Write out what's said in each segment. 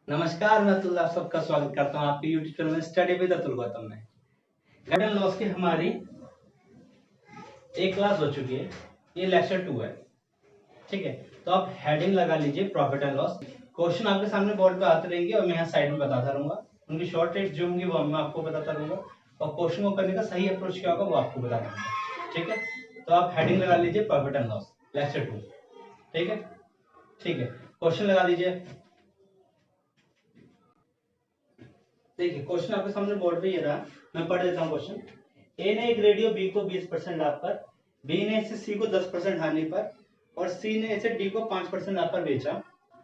नमस्कार, मैं अतुल, आप सबका स्वागत करता हूँ आपके YouTube चैनल में स्टडी विद अतुल गौतम में। प्रॉफिट एंड लॉस की हमारी एक क्लास हो चुकी है, ये लेक्चर 2 है। ठीक है, तो आप हेडिंग लगा लीजिए प्रॉफिट एंड लॉस। क्वेश्चन आपके सामने बोर्ड पे आते रहेंगे और मैं यहाँ साइड में बताता रहूंगा। उनकी शॉर्ट ट्रिक जो होंगी वो मैं आपको बताता रहूंगा और क्वेश्चन को करने का सही अप्रोच क्या होगा वो आपको बता दूंगा। ठीक है, तो आप हेडिंग लगा लीजिए प्रॉफिट एंड लॉस लेक्चर 2। ठीक है, क्वेश्चन लगा लीजिए। देखिए क्वेश्चन आपके सामने बोर्ड पे ये रहा, मैं पढ़ देता हूँ क्वेश्चन। ए ने एक रेडियो बी को 20% लाभ पर, बी ने इसे सी को 10% हानि पर और सी ने इसे डी को 5% लाभ पर बेचा।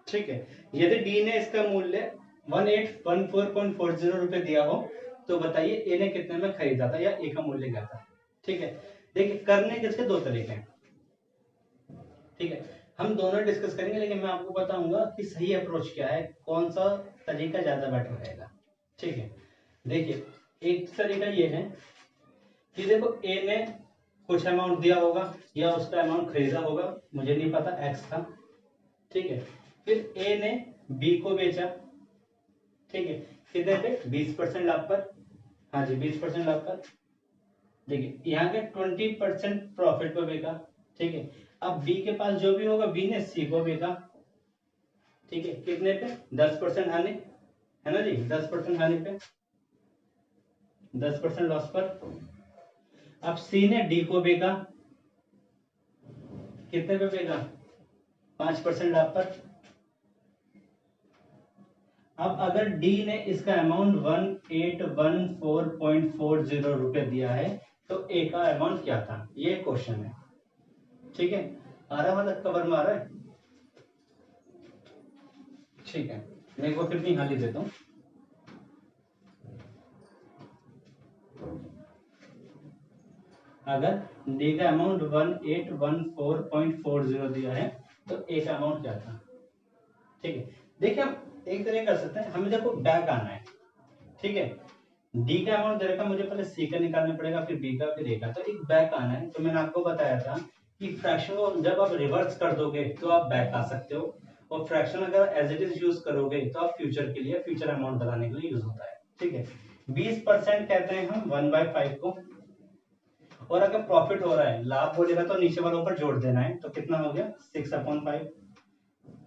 ठीक है, यदि डी ने इसका मूल्य 1814.40 रुपए दिया हो तो बताइए ए ने कितने में खरीदा था या ए का मूल्य क्या था। ठीक है, देखिए करने के इसके दो तरीके हैं। ठीक है, हम दोनों डिस्कस करेंगे लेकिन मैं आपको बताऊंगा कि सही अप्रोच क्या है, कौन सा तरीका ज्यादा बेटर रहेगा। ठीक है, देखिए एक तरीका ये है कि देखो ए ने कुछ अमाउंट दिया होगा या उसका अमाउंट खरीदा होगा, मुझे नहीं पता, एक्स था। ठीक है, फिर ए ने बी को बेचा। ठीक है, कितने पे? 20% लाभ पर। हाँ जी, 20% लाभ पर। देखिए यहाँ के 20% प्रॉफिट पर बेचा। ठीक है, अब बी के पास जो भी होगा, बी ने सी को बेचा। ठीक है, कितने पे? 10% हानि, है ना जी, 10% हानि पे, 10% लॉस पर। अब सी ने डी को बेचा, कितने पे बेचा? 5% लाभ पर। अब अगर डी ने इसका अमाउंट 1814.40 रुपए दिया है तो ए का अमाउंट क्या था, ये क्वेश्चन है। ठीक है, आ रहा मतलब कवर में आ रहा है। ठीक है, मैं एक बार फिर भी हाली देता हूं। अगर डी का अमाउंट 1814.40 दिया है तो ए का अमाउंट क्या था। ठीक है, देखिए हम एक तरह कर सकते हैं, हमें देखो बैक आना है। ठीक है, डी का अमाउंट दे रखा, मुझे पहले सी का निकालना पड़ेगा, फिर बी का, फिर ए का, तो एक बैक आना है। तो मैंने आपको बताया था कि फ्रैक्शन को जब आप रिवर्स कर दोगे तो आप बैक आ सकते हो, और फ्रैक्शन अगर एज इट इज यूज करोगे तो आप फ्यूचर के लिए, फ्यूचर अमाउंट बताने के लिए यूज होता है। ठीक है, 20% कहते हैं हम 1/5 को, और अगर प्रॉफिट हो रहा है, लाभ बोलेगा तो नीचे वालों पर जोड़ देना है, तो कितना हो गया? 6/5।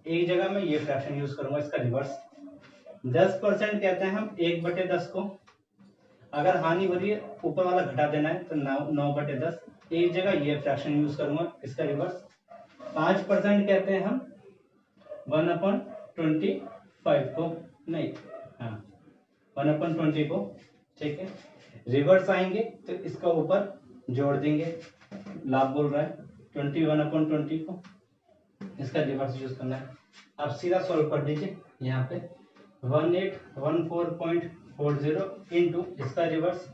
एक जगह में ये फ्रैक्शन यूज करूंगा, इसका रिवर्स। 10% कहते हैं हम 1/10 को, अगर हानि हो रही है ऊपर वाला घटा देना है तो 9/10। एक जगह ये फ्रैक्शन यूज करूंगा, इसका रिवर्स। 5% कहते हैं हम 1/25 को, नहीं, हाँ, 1/20 को। ठीक है, रिवर्स आएंगे तो इसका ऊपर जोड़ देंगे, लाभ बोल रहा है 21/20 को, इसका रिवर्स यूज करना है। आप सीधा सॉल्व कर दीजिए, यहाँ पे 1814.40 इंटू इसका रिवर्स,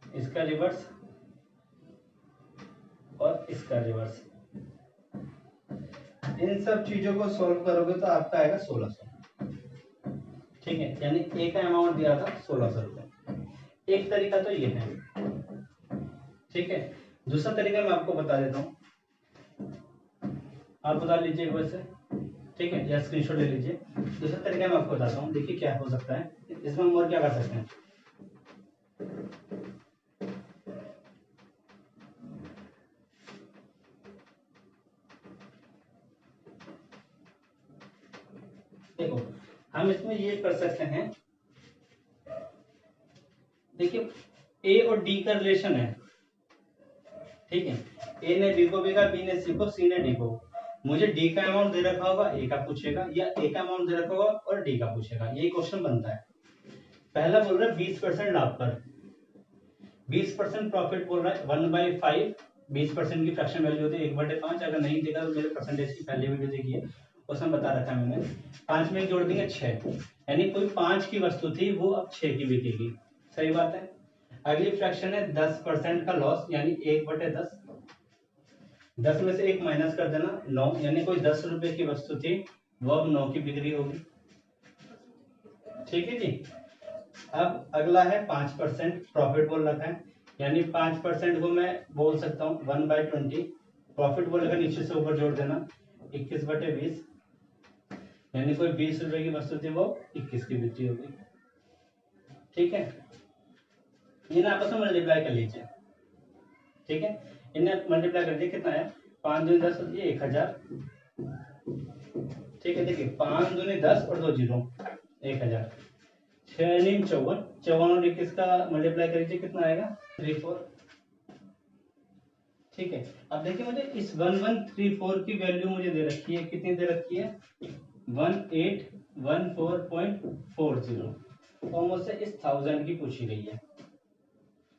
इसका रिवर्स और इसका रिवर्स। इन सब चीजों को सॉल्व करोगे तो आपका आएगा 1600। ठीक है, यानी ए का अमाउंट दिया था 1600 रुपए। एक तरीका तो ये है। ठीक है, दूसरा तरीका मैं आपको बता देता हूँ, आप बता लीजिए वैसे। ठीक है, या स्क्रीनशॉट ले लीजिए। दूसरा तरीका मैं आपको बताता हूँ, देखिए क्या हो सकता है इसमें, हम और क्या कर सकते हैं। देखो हम इसमें ये कर सकते हैं, देखिए ए और डी का रिलेशन है। ठीक है, ए ने बी को बेचा, बी ने सी को, सी ने डी को। मुझे डी का अमाउंट दे रखा होगा, ए का पूछेगा, या ए का अमाउंट दे रखा होगा और डी का पूछेगा, यही क्वेश्चन बनता है। पहला बोल रहा है 20% लाभ पर, 20% प्रॉफिट बोल रहा है 1/5। 20% की फ्रैक्शन वैल्यू होती है 1/5। अगर नहीं देखा तो मेरे परसेंटेज की पहले वीडियो देखिए, उसमें बता रखा है मैंने। 5 में जोड़ देंगे 6, यानी कोई 5 की वस्तु थी वो अब 6 की बिकेगी। सही बात है। अगली फ्रैक्शन है 10% का लॉस, यानी 1/10। 10 में से 1 माइनस कर देना, 9, यानी कोई 10 रुपए की वस्तु थी वो अब 9 की बिक्री होगी। ठीक है जी। अब अगला है 5% प्रॉफिट बोल रखा है, यानी 5% को मैं बोल सकता हूँ 1/20। प्रॉफिट बोलेगा नीचे से ऊपर जोड़ देना, 21/20। यानी कोई 20 रुपए की वस्तु थी वो 21 की बिक्री होगी। ठीक है, इन्हें आपस में मल्टीप्लाई कर लीजिए। ठीक है, इन्हें मल्टीप्लाई कर दिए, कितना है 5 दूनी 10 होती है 1000। ठीक है, देखिए 5 दूनी 10 और 2 जीरो 1000। 6 नीम 54, 54 और 21 का मल्टीप्लाई कर लीजिए, कितना आएगा 34। ठीक है, अब देखिए मुझे इस 1134 की वैल्यू मुझे दे रखी है, कितनी दे रखी है 1814.40, और मुझसे इस 1000 की पूछी गई है।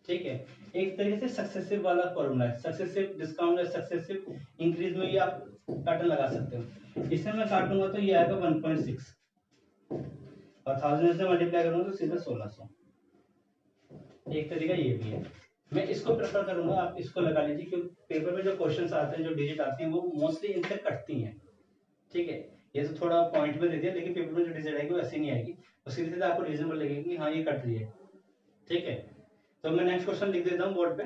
ठीक है, एक तरीके से सक्सेसिव वाला फॉर्मूला है, सक्सेसिव डिस्काउंट या सक्सेसिव इंक्रीज में ये आप पैटर्न लगा सकते हो। इसमें मैं काटूंगा तो ये आएगा 1.6 और 1000 से मल्टीप्लाई करूंगा तो सीधा 1600। एक तरीका ये भी है, मैं इसको प्रेफर करूंगा, आप इसको लगा लीजिए, क्योंकि पेपर में जो क्वेश्चंस आते हैं, जो डिजिट आती हैं, वो मोस्टली इनसे कटती हैं। ठीक है, ये तो थोड़ा पॉइंट में दे दिया, लेकिन पेपर में जो डिजिट आएगी वो ऐसी नहीं आएगी, तो सीधे सीधे आपको रीजनेबल लगेगी कि हाँ ये कट रही है। ठीक है, तो मैं नेक्स्ट क्वेश्चन लिख देता हूँ बोर्ड पे।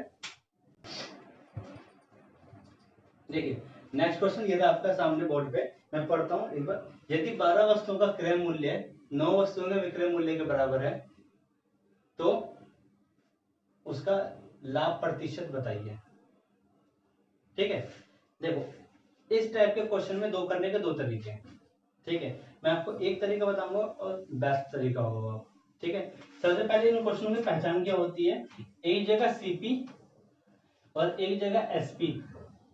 देखिए नेक्स्ट क्वेश्चन ये था आपका सामने बोर्ड पे, मैं पढ़ता हूँ एक बार। यदि 12 वस्तुओं का क्रय मूल्य 9 वस्तुओं के विक्रय मूल्य के बराबर है तो उसका लाभ प्रतिशत बताइए। ठीक है, देखो इस टाइप के क्वेश्चन में दो करने के दो तरीके हैं। ठीक है, मैं आपको एक तरीका बताऊंगा और बेस्ट तरीका होगा। ठीक है, सबसे पहले इन क्वेश्चनों की पहचान क्या होती है, एक जगह सीपी और एक जगह एसपी,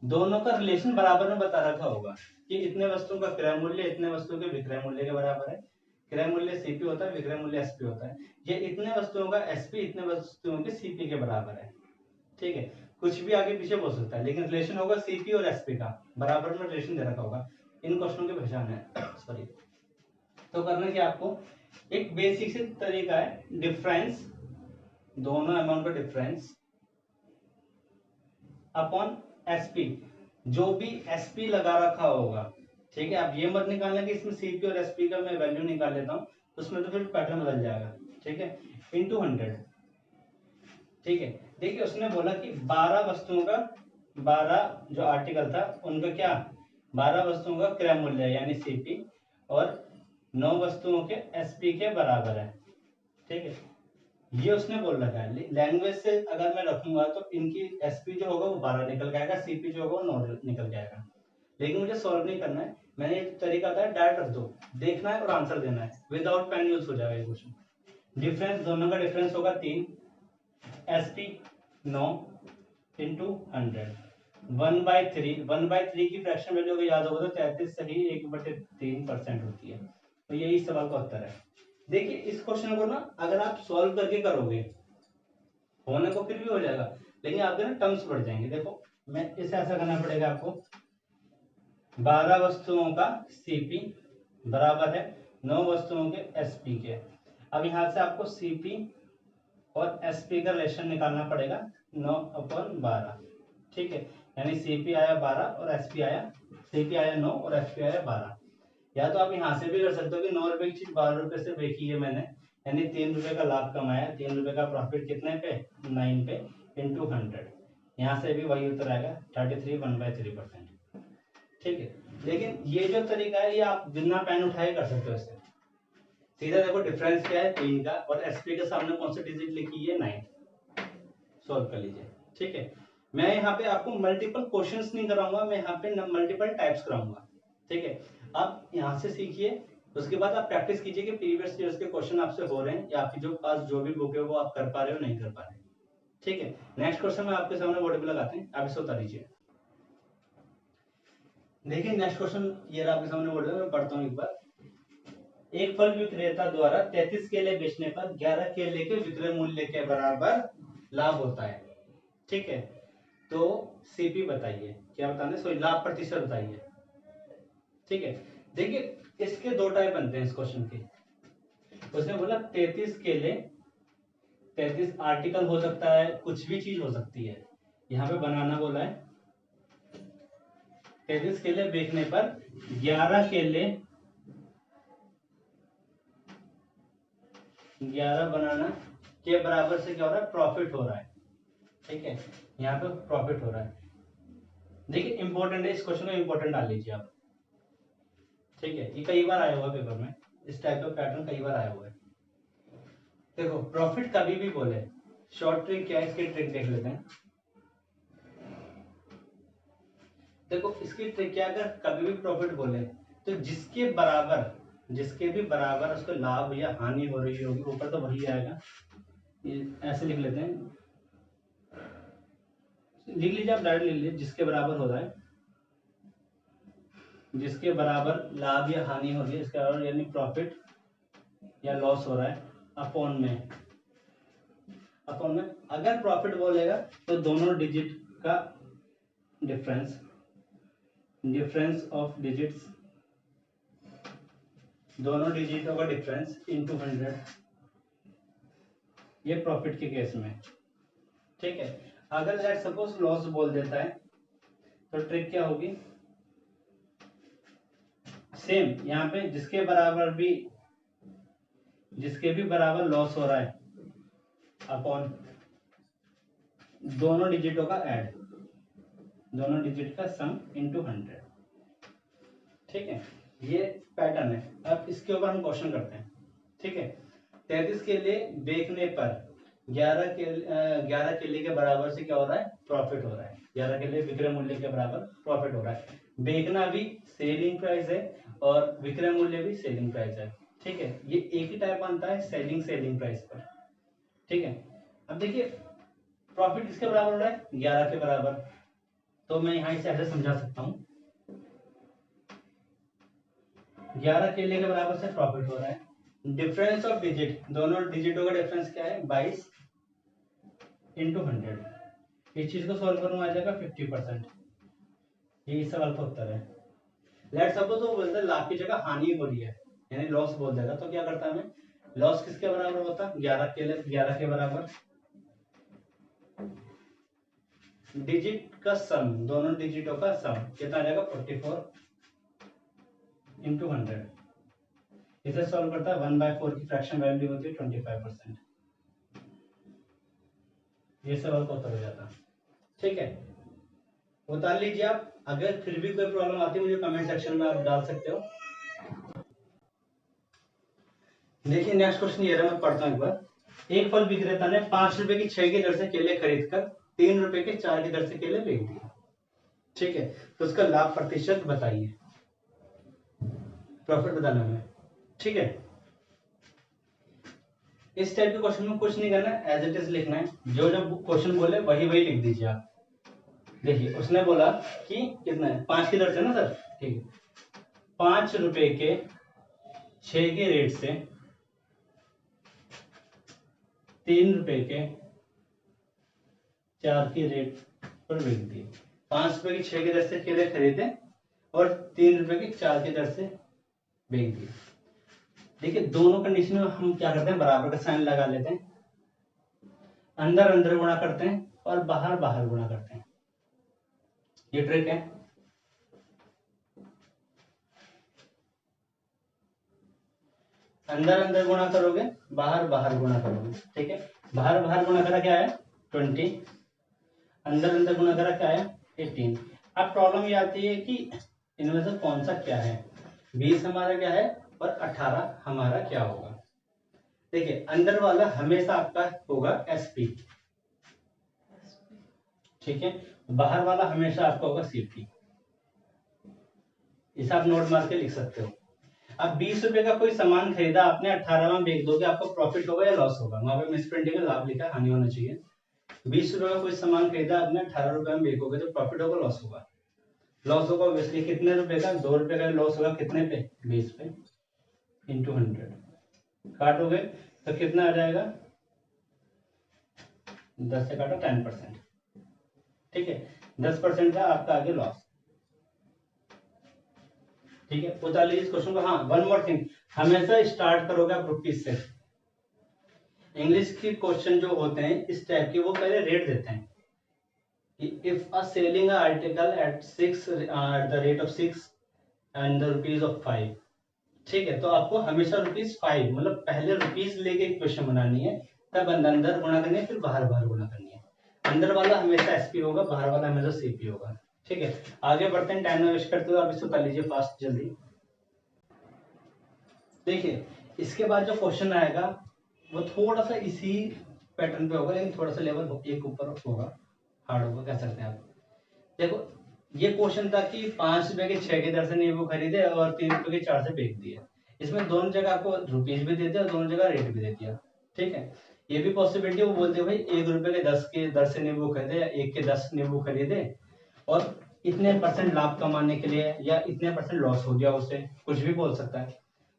दोनों का रिलेशन बराबर में बता रखा होगा कि इतने वस्तुओं का क्रय मूल्य इतने वस्तुओं के विक्रय मूल्य के बराबर है। क्रय मूल्य सीपी होता है, विक्रय मूल्य एसपी होता है। ये इतने वस्तुओं का एसपी इतने वस्तुओं के सीपी के बराबर है। ठीक है, कुछ भी आगे पीछे हो सकता है, लेकिन रिलेशन होगा सीपी और एसपी का, बराबर में रिलेशन दे रखा होगा। इन क्वेश्चनों की पहचान है सॉरी। तो करना क्या आपको, एक बेसिक से तरीका है, डिफरेंस, दोनों अमाउंट का डिफरेंस अपॉन एसपी, जो भी एसपी लगा रखा होगा। ठीक है, आप ये मत निकालना कि इसमें सीपी और एसपी का मैं वैल्यू निकाल लेता हूं, उसमें तो फिर पैटर्न बदल जाएगा। ठीक है, इंटू 100। ठीक है, देखिए उसने बोला कि 12 वस्तुओं का, 12 जो आर्टिकल था उनका क्या, 12 वस्तुओं का क्रय मूल्य यानी सीपी और 9 वस्तुओं के एसपी के बराबर है। ठीक है, ये उसने बोल रखा है। लैंग्वेज से अगर मैं रखूंगा तो इनकी एसपी जो होगा वो 12 निकल जाएगा, सीपी जो होगा वो 9 निकल जाएगा। लेकिन मुझे सॉल्व नहीं करना है, मैंने एक तरीका था, डायरेक्ट रख दो, देखना है और आंसर देना है, विदाउट पेन यूज हो जाएगा ये क्वेश्चन। डिफरेंस दोनों का डिफरेंस होगा 3, एसपी 9 इंटू 100, 1/3। 1/3 की फ्रैक्शन वैल्यू अगर याद होगा तो 33 सही 1/3% होती है। तो यही सवाल का उत्तर है। देखिए इस क्वेश्चन को ना अगर आप सॉल्व करके करोगे, होने को फिर भी हो जाएगा, लेकिन आपके ना टर्म्स बढ़ जाएंगे। देखो मैं इसे ऐसा करना पड़ेगा आपको, 12 वस्तुओं का सीपी बराबर है 9 वस्तुओं के एसपी के। अब यहां से आपको सीपी और एसपी का रिलेशन निकालना पड़ेगा 9/12। ठीक है, यानी सीपी आया 12 और एसपी आया, सीपी आया 9 और एसपी आया 12। या तो आप यहां से भी कर सकते हो कि 9 रुपए की चीज 12 रुपए से बेची है मैंने, यानी 3 रुपए का लाभ कमाया, 3 रुपए का प्रॉफिट कितने पे 9 पे इंटू 100। यहाँ से भी वही उत्तर आएगा 33 1/3%। ठीक है, लेकिन ये जो तरीका है ये आप बिना पेन उठाए कर सकते हो। इससे सीधा देखो डिफरेंस क्या है 3 का, और एसपी के सामने कौन सी डिजिट लिखी है 9, सॉल्व कर लीजिए। ठीक है, मैं यहाँ पे आपको मल्टीपल क्वेश्चंस नहीं कराऊंगा, मैं यहाँ पे मल्टीपल टाइप्स कराऊंगा। ठीक है, आप यहाँ से सीखिए, उसके बाद आप प्रैक्टिस कीजिए कि प्रीवियस ईयर्स के क्वेश्चन आपसे हो रहे हैं या आपके जो पास जो भी बुक है वो आप कर पा रहे हो नहीं कर पा रहे। ठीक है, नेक्स्ट क्वेश्चन में आपके सामने बोर्ड पे लगाते हैं, आप इसे उतार लीजिए। देखिए नेक्स्ट क्वेश्चन ये रहा आपके सामने बोर्ड पे, मैं पढ़ता हूँ एक बार। एक फल विक्रेता द्वारा 33 केले बेचने पर 11 केले के विक्रय मूल्य के बराबर लाभ होता है। ठीक है, तो सीपी बताइए, क्या बताना है, सॉरी लाभ प्रतिशत बताइए। ठीक है, देखिए इसके दो टाइप बनते हैं इस क्वेश्चन के। उसने बोला 33 केले, 33 आर्टिकल हो सकता है, कुछ भी चीज हो सकती है, यहाँ पे बनाना बोला है। 33 केले बेचने पर 11 केले, 11 बनाना के बराबर से क्या हो रहा है, प्रॉफिट हो रहा है। ठीक है, यहाँ पे प्रॉफिट हो रहा है। देखिए इंपॉर्टेंट है, इस क्वेश्चन को इंपॉर्टेंट डाल लीजिए आप। ठीक है, ये कई बार आया हुआ पेपर में, इस टाइप का पैटर्न कई बार आया हुआ है। देखो प्रॉफिट कभी भी बोले, शॉर्ट ट्रिक क्या है, इसकी ट्रिक देख लेते हैं। देखो इसकी ट्रिक क्या, अगर कभी भी प्रॉफिट बोले तो जिसके भी बराबर उसको लाभ या हानि हो रही होगी, ऊपर तो वही आएगा। ये ऐसे लिख लेते हैं, लिख लीजिए आप, डायरेक्ट लिख लीजिए, जिसके बराबर हो रहा है, जिसके बराबर लाभ या हानि हो रही है, इसका और यानी प्रॉफिट या लॉस हो रहा है, अपॉन में अगर प्रॉफिट बोलेगा तो दोनों डिजिट का डिफरेंस ऑफ डिजिट्स, दोनों डिजिटों का डिफरेंस इनटू 100, ये प्रॉफिट के केस में। ठीक है, अगर लेट सपोज लॉस बोल देता है तो ट्रिक क्या होगी, सेम यहाँ पे जिसके भी बराबर लॉस हो रहा है, अपॉन दोनों डिजिटों का ऐड, दोनों डिजिट का सम इनटू 100। ठीक है, ये पैटर्न है। अब इसके ऊपर हम क्वेश्चन करते हैं। ठीक है, 33 के लिए बेचने पर 11 केले के बराबर से क्या हो रहा है, प्रॉफिट हो रहा है। 11 केले विक्रय मूल्य के बराबर प्रॉफिट हो रहा है। बेचना भी सेलिंग प्राइस है और विक्रय मूल्य भी सेलिंग प्राइस है। ठीक है, ये एक ही टाइप बनता है सेलिंग प्राइस पर। ठीक है, अब देखिए प्रॉफिट किसके बराबर हो रहा है, 11 के बराबर, तो मैं यहाँ इसे ऐसे समझा सकता हूँ, 11 केले के बराबर से प्रॉफिट हो रहा है। डिफरेंस ऑफ डिजिट, दोनों डिजिटों का डिफरेंस क्या है, 22 इंटू 100। इस चीज को सॉल्व करूँ आ जाएगा 50%। ये इस सवाल का उत्तर है। लेट सपोज वो बोलते हैं लाभ की जगह हानि हो रही है, यानी लॉस बोल देगा, तो क्या करता है हमें, लॉस किसके बराबर होता है, 11 के बराबर, डिजिट का सम, दोनों डिजिटों का सम कितना आ जाएगा, 44 इंटू 100। इसे सॉल्व करता है 1/4 की फ्रैक्शन वैल्यू होती है 25%। ये सवाल का उत्तर हो जाता है। ठीक है, उतार लीजिए आप। अगर फिर भी कोई प्रॉब्लम आती है मुझे कमेंट सेक्शन में आप डाल सकते हो। देखिए नेक्स्ट क्वेश्चन ये रहा, मैं पढ़ता हूं एक बार। एक फल विक्रेता ने 5 रुपए की 6 की दर से केले खरीदकर 3 रुपए के 4 की दर से केले बेच दिए। ठीक है, तो उसका लाभ प्रतिशत बताइए, प्रॉफिट बताना है। ठीक है, इस टाइप के क्वेश्चन में कुछ नहीं करना, एज इट इज लिखना है, जो जो क्वेश्चन बोले वही लिख दीजिए आप। देखिए उसने बोला कि कितना है, 5 की दर से ना सर, ठीक है, 5 रुपए के 6 के रेट से 3 रुपए के 4 के रेट पर बेच दिए। 5 रुपए की 6 की दर से केले खरीदे और 3 रुपए की 4 की दर से बेच दिए। देखिए दोनों कंडीशन में हम क्या करते हैं, बराबर का साइन लगा लेते हैं, अंदर अंदर गुणा करते हैं और बाहर बाहर गुणा करते हैं। ये ट्रिक है। अंदर अंदर गुणा करोगे, बाहर बाहर गुणा करोगे। ठीक है, बाहर बाहर गुणा करा क्या है, 20, अंदर अंदर गुणा करा क्या है, 18। अब प्रॉब्लम ये आती है कि इनमें से कौन सा क्या है, 20 हमारा क्या है और 18 हमारा क्या होगा। देखिए अंदर वाला हमेशा आपका होगा एसपी, ठीक है, बाहर वाला हमेशा आपका होगा सीपी। इसे आप नोट मार के लिख सकते हो। अब 20 रुपए का कोई सामान खरीदा आपने, 18 में बेच दोगे, आपको प्रॉफिट होगा या लॉस होगा, वहां पे मिस प्रिंटिंग है, लाभ लिखा, हानि होना चाहिए। 20 रुपए का कोई सामान खरीदा आपने, 18 रुपए में बेचोगे तो प्रॉफिट होगा लॉस होगा, लॉस होगा ऑब्वियसली। कितने रुपए का, 2 रुपए का लॉस होगा, कितने पे, 20 पे इंटू 100 काटोगे तो कितना आ जाएगा, 10 से काटो 10%। ठीक है, 10% का आपका आगे लॉस। ठीक है, उतार लीजिए इस क्वेश्चन को। हाँ वन मोर थिंग, हमेशा स्टार्ट करोगे आप रुपीज से। इंग्लिश के क्वेश्चन जो होते हैं इस टाइप के, वो पहले रेट देते हैं। If a selling article at 6 at the rate of 6 and the rupees of 5, ठीक है, तो आपको हमेशा ₹5 मतलब पहले रुपीज लेके इक्वेशन बनानी है, तब अंदर गुणा करनी है, फिर बाहर बाहर गुणा करनी है। अंदर वाला हमेशा एसपी होगा, बाहर वाला हमेशा सीपी होगा। ठीक है, आगे बढ़ते हैं, टाइम ना वेस्ट करते हुए आप इसको कर लीजिए फास्ट जल्दी। देखिए इसके बाद जो क्वेश्चन आएगा वो थोड़ा सा इसी पैटर्न पे होगा, लेकिन थोड़ा सा लेवल एक ऊपर होगा, हार्ड होगा कह सकते हैं आप। देखो ये क्वेश्चन था कि 5 रुपए के 6 के दर से नींबू खरीदे और 3 रुपए के 4 से बेच दिए। इसमें दोनों जगह आपको रुपीज भी दे दिया और दोनों जगह रेट भी दे दिया। ठीक है, ये भी पॉसिबिलिटी वो बोलते भाई 1 रुपए के 10 के दर से नींबू खरीदे या 1 के 10 नींबू खरीदे और इतने परसेंट लाभ कमाने के लिए या इतने परसेंट लॉस हो गया, उसे कुछ भी बोल सकता है।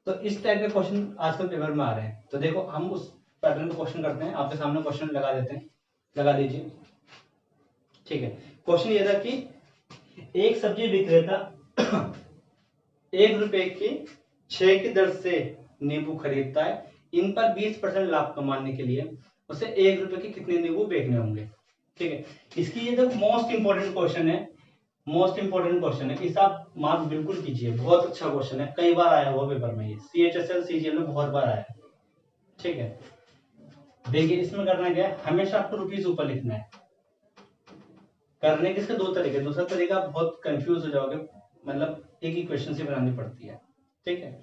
तो इस टाइप के क्वेश्चन आजकल पेपर में आ रहे हैं। तो देखो हम उस पैटर्न में क्वेश्चन करते हैं, आपके सामने क्वेश्चन लगा देते हैं, लगा दीजिए। ठीक है, क्वेश्चन ये था कि एक सब्जी विक्रेता 1 रुपए की 6 की दर से नींबू खरीदता है। इन पर 20% लाभ कमाने के लिए उसे 1 रुपए के कितने नींबू बेचने होंगे। ठीक है, इसकी ये जो मोस्ट इंपोर्टेंट क्वेश्चन है, मोस्ट इंपोर्टेंट क्वेश्चन है, इस आप मार्क बिल्कुल कीजिए, बहुत अच्छा क्वेश्चन है, कई बार आया हुआ पेपर में, ये CHSL CGL में बहुत बार आया। ठीक है, देखिए इसमें करना क्या है, हमेशा आपको रुपीज ऊपर लिखना है। करने के इसके दो तरीके, दूसरा तरीका बहुत कंफ्यूज हो जाओगे, मतलब एक ही क्वेश्चन से बनानी पड़ती है। ठीक है,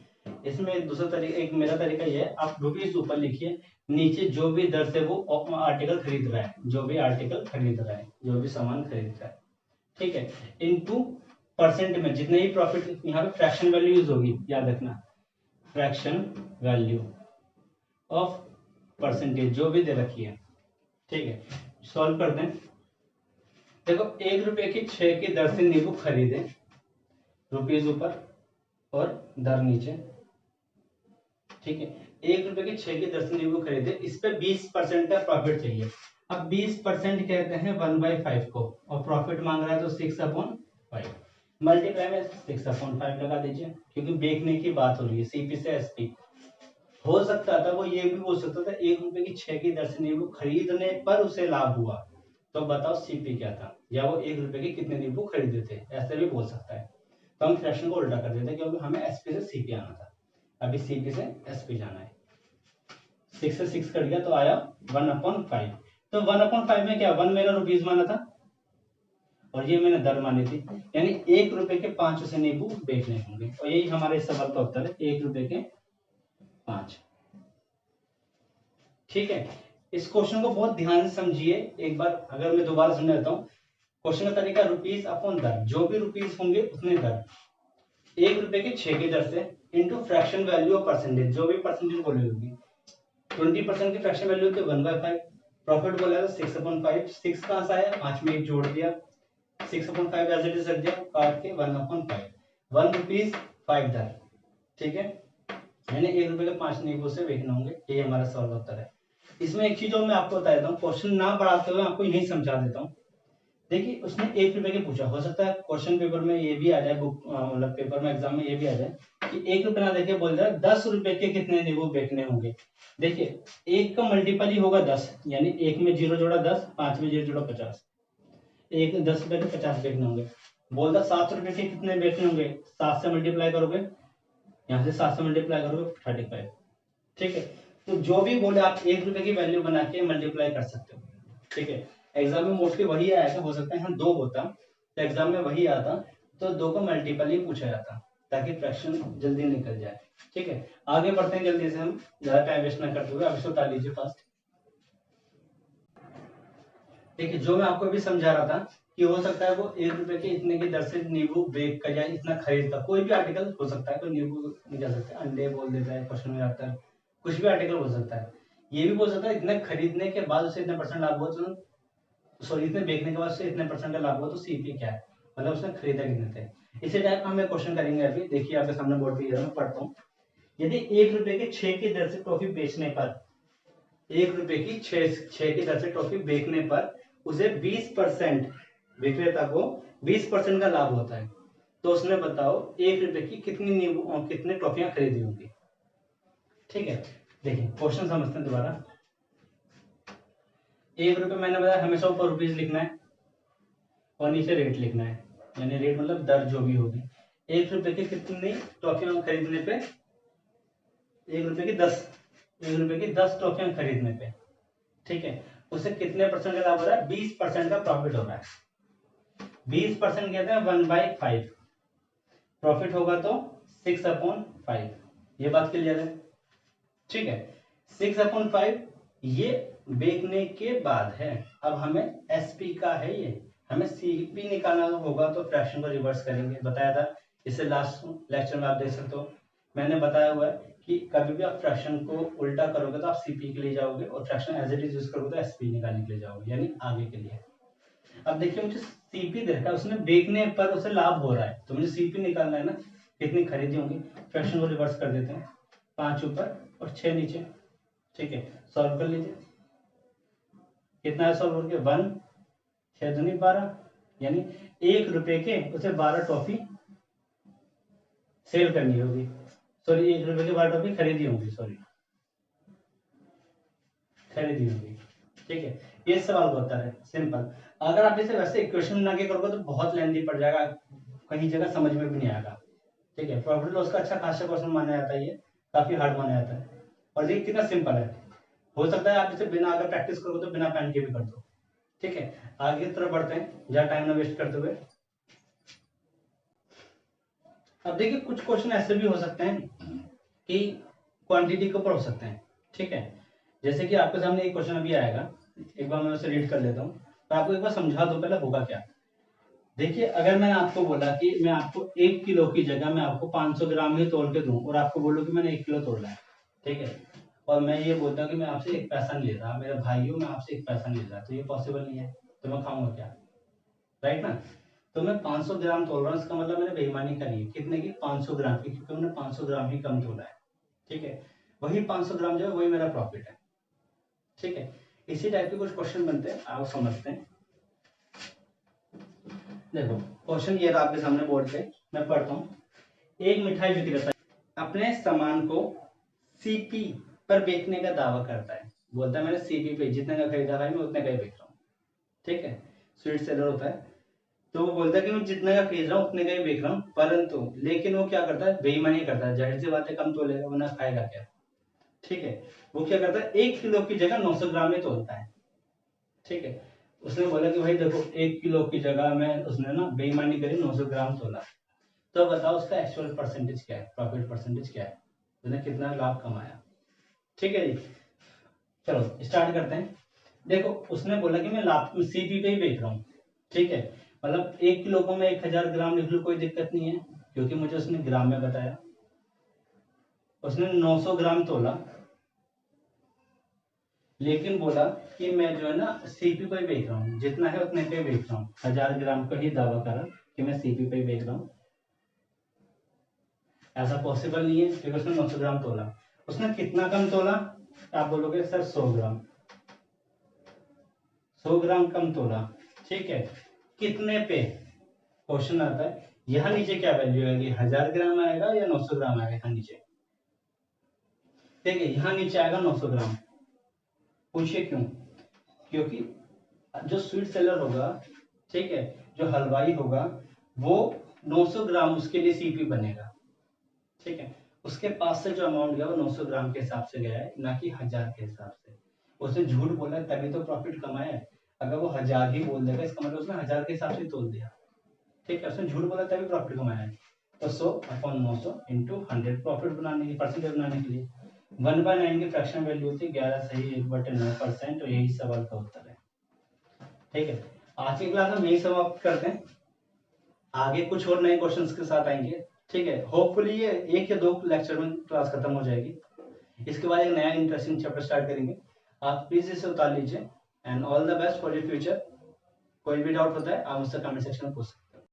इसमें दूसरा तरीका, एक मेरा तरीका ये है, आप रुपीज ऊपर लिखिए, नीचे जो भी दर से वो आर्टिकल खरीद रहा है, जो भी आर्टिकल खरीद रहा है, जो भी सामान खरीद रहा है, ठीक है, इनटू परसेंट में जितने ही प्रॉफिट, यहाँ पे फ्रैक्शन वैल्यू यूज होगी, याद रखना, फ्रैक्शन वैल्यू ऑफ परसेंटेज जो भी दे रखी है। ठीक है, सॉल्व कर दें। देखो 1 रुपए की 6 की दर से नींबू खरीदे, रुपीज ऊपर और दर नीचे। ठीक है, 1 रुपए की 6 की दर से नींबू खरीदे, इस पे 20% का प्रॉफिट चाहिए। अब 20% कहते हैं 1/5 को, और प्रॉफिट मांग रहा है तो 6/5 मल्टीप्लाई में 6/5 लगा दीजिए, क्योंकि बेचने की बात हो रही है, CP से SP। हो सकता था वो ये भी बोल सकता था 1 रुपए की 6 की दर से नींबू खरीदने पर उसे लाभ हुआ, तो बताओ CP क्या था, या वो 1 रुपए के कितने नींबू खरीदे थे, ऐसे भी बोल सकता है। तो हम फ्रैक्शन को उल्टा कर देते हैं, क्योंकि हमें SP से CP आना था, अभी CP से SP जाना है। 6 से 6 कट गया तो आया 1/5। तो 1/5 में क्या, 1 मेरा रुपीज माना था और ये मैंने दर मानी थी, यानी 1 रुपए के 5 से नींबू बेचने होंगे, और यही हमारे सवाल का उत्तर है, 1 रुपए के 5। ठीक है, इस क्वेश्चन को बहुत ध्यान से समझिए, एक बार अगर मैं दोबारा समझाता हूँ। क्वेश्चन का तरीका, रुपीज अपॉन दर, जो भी रुपीज होंगे उतने दर, 1 रुपए के 6 की दर से into fraction value of percentage, जो भी परसेंटेज बोली होगी, 20% की फ्रैक्शन वैल्यू थी 1/5, प्रॉफिट बोला था 6/5, 6 कहां से आया, 5 में 1 जोड़ दिया, 6/5 एज इट इज रख दिया, काट के 1/5, 1 रुपीज 5 दर। ठीक है, यानी 1 रुपए के 5 नींबू से बेचना होंगे, ये हमारा सवाल का उत्तर है। इसमें एक चीज और मैं आपको बता देता हूँ, क्वेश्चन ना बढ़ाते हुए आपको यही समझा देता हूँ। देखिए उसने 1 रुपए के पूछा, हो सकता है क्वेश्चन पेपर में ये भी आ जाए, बुक मतलब पेपर में एग्जाम में ये भी आ जाए कि 1 रुपए ना देके बोल रहा है 10 रुपए के कितने नींबू बेचने होंगे। देखिए 1 का मल्टीपल ही होगा 10, यानी 1 में 0 जोड़ा 10, 5 में 0 जोड़ा 50, 1 10 रुपए के 50 बेचने होंगे। बोलता 7 रुपए के कितने बेचने होंगे, 7 से मल्टीप्लाई करोगे, यहाँ से 7 से मल्टीप्लाई करोगे 35। ठीक है, तो जो भी बोले आप 1 रुपए की वैल्यू बना के मल्टीप्लाई कर सकते हो। ठीक है, एग्जाम में मोस्टली वही आएगा, हो सकता है यहाँ 2 होता तो एग्जाम में वही आता, तो 2 का मल्टीपल ही पूछा जाता, ताकि फ्रैक्शन जल्दी निकल जाए। ठीक है, आगे बढ़ते हैं जल्दी से, हम ज्यादा टाइम वेस्ट ना करते हुए, अब इसको उतार लीजिए फास्ट। देखिए जो मैं आपको अभी समझा रहा था कि हो सकता है वो 1 रुपए के इतने की दर से नींबू बेच कर, या इतना खरीद का, कोई भी आर्टिकल हो सकता है, कोई नींबू नहीं कह सकते, अंडे बोल देता है क्वेश्चन में आता है, कुछ भी आर्टिकल हो सकता है। ये भी बोल सकता है इतने खरीदने के बाद उसे इतने परसेंट लाभ हुआ, तो सॉरी इतने बेचने के बाद उसे इतने परसेंट का लाभ हुआ, तो CP क्या है, मतलब उसने खरीदा कितने थे। इसी टाइप का हम क्वेश्चन करेंगे अभी। देखिए आपके सामने बोर्ड पे मैं पढ़ता हूँ, यदि 1 रुपए के 6 की दर से टॉफी बेचने पर, 1 रुपए की 6 की दर से टॉफी बेचने पर उसे 20%, विक्रेता को 20% का लाभ होता है, तो उसने बताओ 1 रुपए की कितनी नींबू कितने टॉफियां खरीदी होंगी। ठीक है, देखिए क्वेश्चन समझते हैं दोबारा। 1 रुपए मैंने बताया हमेशा ऊपर रुपीज लिखना है और नीचे रेट लिखना है, यानी रेट मतलब दर जो भी होगी। 1 रुपए की कितनी टॉफियां खरीदने पे, 1 रुपए की 10, 1 रुपए की 10 टॉफियां खरीदने पे, ठीक है, उसे कितने परसेंट का लाभ हो रहा है, 20% का प्रॉफिट हो रहा है। 20% कहते हैं 1/5, प्रॉफिट होगा तो 6/5, ये बात क्लियर है, ठीक है। 6/5 ये बेचने के बाद है। अब हमें एसपी का है, ये हमें सीपी निकालना होगा तो फ्रैक्शन को रिवर्स करेंगे, बताया था इसे लास्ट लेक्चर में, आप देख सकते हो मैंने बताया हुआ है कि कभी भी आप फ्रैक्शन को उल्टा करोगे तो आप सीपी के लिए जाओगे और fraction as it is use करोगे तो एसपी निकालने के लिए जाओगे, यानी आगे के लिए। अब देखिए मुझे सीपी देखा, उसने बेचने पर उसे लाभ हो रहा है तो मुझे सीपी निकालना है ना, कितनी खरीदी होंगी। फ्रैक्शन को रिवर्स कर देते हैं, 5 ऊपर और 6 नीचे, ठीक है। सॉल्व कर लीजिए, कितना है सॉल्व करके 1, 6 दूनी 12, यानी 1 रुपए के उसे 12 टॉफी सेल करनी होगी, सॉरी 1 रुपए के 12 टॉफी खरीदी होगी, सॉरी खरीदी होगी, ठीक है। ये सवाल का उत्तर है, सिंपल। अगर आप इसे वैसे इक्वेशन बना के करोगे तो बहुत लेंथी पड़ जाएगा, कहीं जगह समझ में भी नहीं आएगा, ठीक है। प्रॉफिट लॉस का अच्छा खासा क्वेश्चन माना जाता है, ये काफी हार्ड माना जाता है और ये कितना सिंपल है। हो सकता है आप इसे बिना अगर प्रैक्टिस करोगे तो बिना पेन के भी कर दो, ठीक है। आगे की तरफ बढ़ते हैं, ज्यादा टाइम ना वेस्ट करते हुए। अब देखिए कुछ क्वेश्चन ऐसे भी हो सकते हैं कि क्वांटिटी के ऊपर हो सकते हैं, ठीक है। जैसे कि आपके सामने एक क्वेश्चन अभी आएगा, एक बार मैं उसे रीड कर लेता हूँ, तो आपको एक बार समझा दूं पहले होगा क्या। देखिए अगर मैंने आपको बोला कि मैं आपको 1 किलो की जगह मैं आपको 500 ग्राम ही तोल के दूं और आपको बोलूं कि मैंने 1 किलो तोड़ा है, ठीक है, और मैं ये बोलता हूँ कि मैं आपसे 1 पैसा नहीं ले रहा, मेरे भाइयों मैं आपसे 1 पैसा नहीं ले रहा, तो ये पॉसिबल नहीं है, तो मैं खाऊंगा क्या, राइट ना। तो मैं 500 ग्राम तोल रहा हूँ, इसका मतलब मैंने बेईमानी करी है, कितने की 500 ग्राम की, क्योंकि मैंने 500 ग्राम ही कम तोला है, ठीक है। वही 500 ग्राम जो है वही मेरा प्रॉफिट है, ठीक है। इसी टाइप के कुछ क्वेश्चन बनते हैं, आप समझते हैं। देखो क्वेश्चन ये रहा आपके सामने बोर्ड पे, मैं पढ़ता हूँ। एक मिठाई विक्रेता अपने सामान को सीपी पर बेचने का दावा करता है, बोलता है मैंने सीपी पे जितने का खरीदा भाई मैं उतने का ही बेच रहा हूँ, ठीक है। स्वीट सेलर होता है, तो वो बोलता है कि मैं जितने का खरीद रहा हूँ उतने का ही बेच रहा हूँ, परंतु लेकिन वो क्या करता है, बेईमानी करता है, जाहिर सी बात है कम तोलेगा वरना खाएगा क्या, ठीक है। वो क्या करता है 1 किलो की जगह 900 ग्राम में तोलता है, ठीक है। उसने बोला कि भाई देखो 1 किलो की जगह में उसने ना बेईमानी करी 900 ग्राम तोला, तो बताओ उसका एक्चुअल परसेंटेज क्या है, प्रॉफिट परसेंटेज क्या है, उसने कितना लाभ कमाया, ठीक है जी। चलो स्टार्ट करते हैं। देखो उसने बोला कि मैं लाभ सीपी पे ही बेच रहा हूँ, ठीक है, मतलब 1 किलो को मैं 1000 ग्राम लिख लूँ कोई दिक्कत नहीं है, क्योंकि मुझे उसने ग्राम में बताया। उसने 900 ग्राम तोला, लेकिन बोला कि मैं जो है ना सीपी पे बेच रहा हूँ, जितना है उतने पे बेच रहा हूँ, 1000 ग्राम का ही दावा करा कि मैं सीपी पे बेच रहा हूँ। ऐसा पॉसिबल नहीं है क्योंकि उसने 900 ग्राम तोला। उसने कितना कम तोला, आप बोलोगे सर 100 ग्राम, 100 ग्राम कम तोला, ठीक है। कितने पे, क्वेश्चन आता है यहाँ नीचे क्या वैल्यू आएगी, 1000 ग्राम आएगा या 900 ग्राम आएगा, यहाँ नीचे, ठीक है, यहाँ नीचे आएगा 900 ग्राम। पूछिए क्यों, क्योंकि जो स्वीट सेलर होगा, ठीक है, जो हलवाई होगा वो 900 ग्राम उसके लिए सीपी बनेगा, ठीक है। उसके पास से जो अमाउंट गया वो 900 ग्राम के हिसाब से गया है, ना कि 1000 के हिसाब से। उसने झूठ बोला तभी तो प्रॉफिट कमाया है, अगर वो 1000 ही बोल देगा इसका मतलब उसने 1000 के हिसाब से तोल दिया, ठीक है। उसने झूठ बोला तभी प्रॉफिट कमाया है, तो 100/900 इंटू 100 प्रॉफिट बनाने की परसेंटेज बनाने के लिए 1/9 की फ्रैक्शन वैल्यू होती है 11 सही 1/9%, तो यही सवाल का उत्तर है, ठीक है। आज की क्लास हम यही समाप्त करते हैं, आगे कुछ और नए क्वेश्चंस के साथ आएंगे, ठीक है। होपफुली ये 1 या 2 लेक्चर में क्लास खत्म हो जाएगी, इसके बाद एक नया इंटरेस्टिंग चैप्टर स्टार्ट करेंगे। आप प्लीज इसे उतार लीजिए and all the best for your future. कोई भी डाउट होता है आप मुझसे कमेंट सेक्शन में पूछ सकते हैं।